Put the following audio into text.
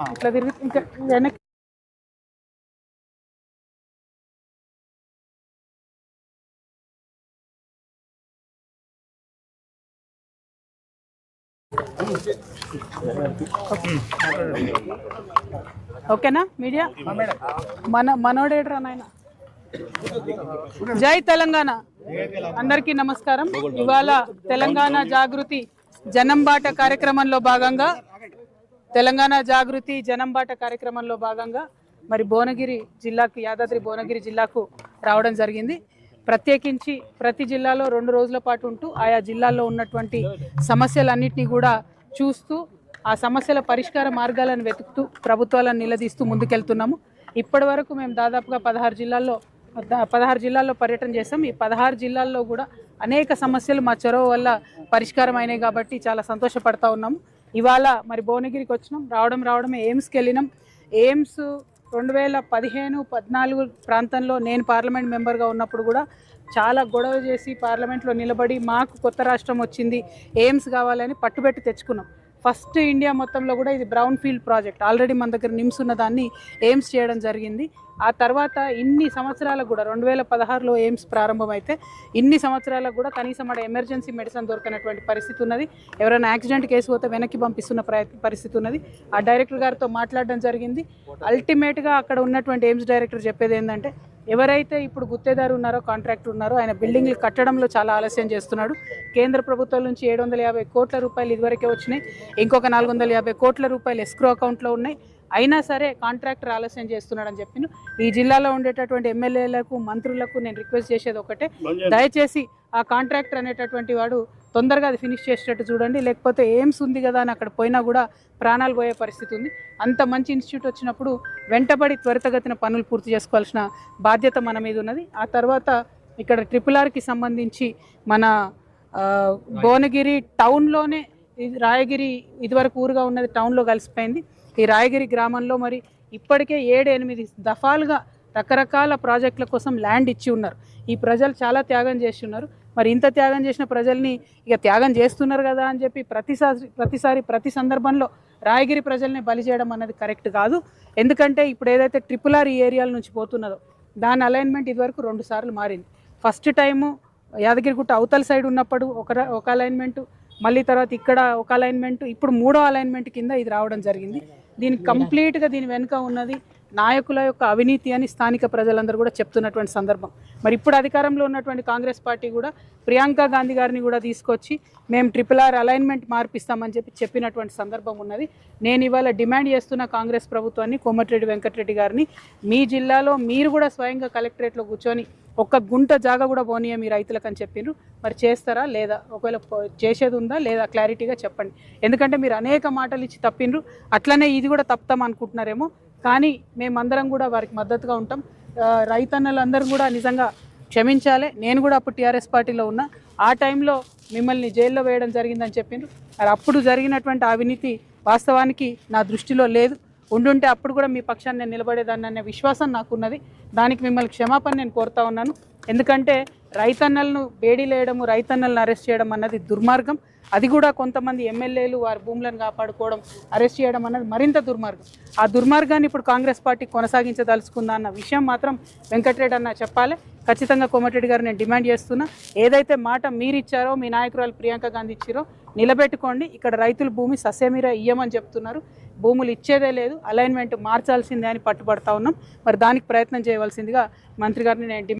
ఇట్లా తిరిగి ఇంకా వెనక్కి ఓకేనా మీడియా మనోడేడ్రా నాయన. జై తెలంగాణ. అందరికీ నమస్కారం. ఇవాళ తెలంగాణ జాగృతి జనంబాట కార్యక్రమంలో భాగంగా మరి భువనగిరి జిల్లాకు, యాదాద్రి భువనగిరి జిల్లాకు రావడం జరిగింది. ప్రత్యేకించి ప్రతి జిల్లాలో 2 రోజుల పాటు ఉంటూ ఆయా జిల్లాల్లో ఉన్నటువంటి సమస్యలన్నింటినీ కూడా చూస్తూ ఆ సమస్యల పరిష్కార మార్గాలను వెతుకుతూ ప్రభుత్వాలను నిలదీస్తూ ముందుకెళ్తున్నాము. ఇప్పటి వరకు మేము దాదాపుగా 16 జిల్లాల్లో పర్యటన చేస్తాం. ఈ 16 జిల్లాల్లో కూడా అనేక సమస్యలు మా చొరవ వల్ల పరిష్కారం అయినాయి కాబట్టి చాలా సంతోషపడతా ఉన్నాము. ఇవాళ మరి భువనగిరికి వచ్చినాం. రావడమే ఎయిమ్స్కి వెళ్ళినాం. ఎయిమ్స్ 2015-14 ప్రాంతంలో నేను పార్లమెంట్ మెంబర్గా ఉన్నప్పుడు కూడా చాలా గొడవ చేసి పార్లమెంట్లో నిలబడి మాకు కొత్త రాష్ట్రం వచ్చింది, ఎయిమ్స్ కావాలని పట్టుబెట్టి తెచ్చుకున్నాం. ఫస్ట్ ఇండియా మొత్తంలో కూడా ఇది బ్రౌన్ ఫీల్డ్ ప్రాజెక్ట్. ఆల్రెడీ మన దగ్గర నిమ్స్ ఉన్న దాన్ని ఎయిమ్స్ చేయడం జరిగింది. ఆ తర్వాత ఇన్ని సంవత్సరాలకు కూడా 2016లో ఎయిమ్స్ ప్రారంభమైతే ఇన్ని సంవత్సరాలకు కూడా కనీసం అక్కడ ఎమర్జెన్సీ మెడిసిన్ దొరకనటువంటి పరిస్థితి ఉన్నది. ఎవరైనా యాక్సిడెంట్ కేసు పోతే వెనక్కి పంపిస్తున్న పరిస్థితి ఉన్నది. ఆ డైరెక్టర్ గారితో మాట్లాడడం జరిగింది. అల్టిమేట్గా అక్కడ ఉన్నటువంటి ఎయిమ్స్ డైరెక్టర్ చెప్పేది ఏంటంటే, ఎవరైతే ఇప్పుడు గుత్తేదారు ఉన్నారో, కాంట్రాక్టర్ ఉన్నారో, ఆయన బిల్డింగ్లు కట్టడంలో చాలా ఆలస్యం చేస్తున్నాడు. కేంద్ర ప్రభుత్వం నుంచి 750 కోట్ల రూపాయలు ఇదివరకే వచ్చినాయి. ఇంకొక 450 కోట్ల రూపాయలు ఎస్క్రో అకౌంట్లో ఉన్నాయి. అయినా సరే కాంట్రాక్టర్ ఆలస్యం చేస్తున్నాడని చెప్పిన ఈ జిల్లాలో ఉండేటటువంటి ఎమ్మెల్యేలకు, మంత్రులకు నేను రిక్వెస్ట్ చేసేది ఒకటే, దయచేసి ఆ కాంట్రాక్టర్ అనేటటువంటి వాడు తొందరగా అది ఫినిష్ చేసేటట్టు చూడండి. లేకపోతే ఎయిమ్స్ ఉంది కదా అని అక్కడ పోయినా కూడా ప్రాణాలు పోయే పరిస్థితి ఉంది. అంత మంచి ఇన్స్టిట్యూట్ వచ్చినప్పుడు వెంటబడి త్వరితగతిన పనులు పూర్తి చేసుకోవాల్సిన బాధ్యత మన మీద ఉన్నది. ఆ తర్వాత ఇక్కడ RRRకి సంబంధించి మన భువనగిరి టౌన్లోనే, రాయగిరి ఇదివరకు ఊరుగా ఉన్నది టౌన్లో కలిసిపోయింది. ఈ రాయగిరి గ్రామంలో మరి ఇప్పటికే 7-8 దఫాలుగా రకరకాల ప్రాజెక్టుల కోసం ల్యాండ్ ఇచ్చి ఉన్నారు. ఈ ప్రజలు చాలా త్యాగం చేసి ఉన్నారు. మరి ఇంత త్యాగం చేసిన ప్రజల్ని ఇక త్యాగం చేస్తున్నారు కదా అని చెప్పి ప్రతి సందర్భంలో రాయగిరి ప్రజల్ని బలి చేయడం అన్నది కరెక్ట్ కాదు. ఎందుకంటే ఇప్పుడు ఏదైతే RRR ఈ ఏరియాల నుంచి పోతున్నదో దాని అలైన్మెంట్ ఇదివరకు 2 సార్లు మారింది. ఫస్ట్ టైము యాదగిరిగుట్ట అవతల సైడ్ ఉన్నప్పుడు ఒక అలైన్మెంటు, మళ్ళీ తర్వాత ఇక్కడ ఒక అలైన్మెంటు, ఇప్పుడు 3వ అలైన్మెంట్ కింద ఇది రావడం జరిగింది. దీనికి కంప్లీట్గా దీని వెనుక ఉన్నది నాయకుల యొక్క అవినీతి అని స్థానిక ప్రజలందరూ కూడా చెప్తున్నటువంటి సందర్భం. మరి ఇప్పుడు అధికారంలో ఉన్నటువంటి కాంగ్రెస్ పార్టీ కూడా ప్రియాంక గాంధీ గారిని కూడా తీసుకొచ్చి మేము RRR అలైన్మెంట్ మార్పిస్తామని చెప్పినటువంటి సందర్భం ఉన్నది. నేను ఇవాళ డిమాండ్ చేస్తున్న కాంగ్రెస్ ప్రభుత్వాన్ని, కోమటిరెడ్డి వెంకటరెడ్డి గారిని, మీ జిల్లాలో మీరు కూడా స్వయంగా కలెక్టరేట్లో కూర్చొని ఒక్క గుంట జాగా కూడా పోనీయ మీ రైతులకు అని చెప్పిండ్రు. మరి చేస్తారా లేదా? ఒకవేళ చేసేది ఉందా లేదా క్లారిటీగా చెప్పండి. ఎందుకంటే మీరు అనేక మాటలు ఇచ్చి తప్పిండ్రు. అట్లనే ఇది కూడా తప్పుతాం అనుకుంటున్నారేమో, కానీ మేమందరం కూడా వారికి మద్దతుగా ఉంటాం. రైతన్నలందరూ కూడా నిజంగా క్షమించాలి. నేను కూడా అప్పుడు టీఆర్ఎస్ పార్టీలో ఉన్నా. ఆ టైంలో మిమ్మల్ని జైల్లో వేయడం జరిగిందని చెప్పిండ్రు. మరి అప్పుడు జరిగినటువంటి అవినీతి వాస్తవానికి నా దృష్టిలో లేదు. ఉండుంటే అప్పుడు కూడా మీ పక్షాన్ని నేను నిలబడేదాన్ని అనే విశ్వాసం నాకున్నది. దానికి మిమ్మల్ని క్షమాపణ నేను కోరుతా ఉన్నాను. ఎందుకంటే రైతన్నలను బేడీలేయడము, రైతన్నలను అరెస్ట్ చేయడం అన్నది దుర్మార్గం. అది కూడా కొంతమంది ఎమ్మెల్యేలు వారి భూములను కాపాడుకోవడం, అరెస్ట్ చేయడం అన్నది మరింత దుర్మార్గం. ఆ దుర్మార్గాన్ని ఇప్పుడు కాంగ్రెస్ పార్టీ కొనసాగించదలుచుకుందా అన్న విషయం మాత్రం వెంకటరెడ్డి అన్న చెప్పాలి. ఖచ్చితంగా కోమటిరెడ్డి గారు నేను డిమాండ్ చేస్తున్నా, ఏదైతే మాట మీరు ఇచ్చారో, మీ నాయకురాలు ప్రియాంక గాంధీ ఇచ్చారో నిలబెట్టుకోండి. ఇక్కడ రైతులు భూమి సస్యమీర ఇయ్యమని చెప్తున్నారు, భూములు ఇచ్చేదే లేదు, అలైన్మెంట్ మార్చాల్సిందే అని పట్టుబడతా ఉన్నాం. మరి దానికి ప్రయత్నం చేయవలసిందిగా మంత్రి గారిని నేను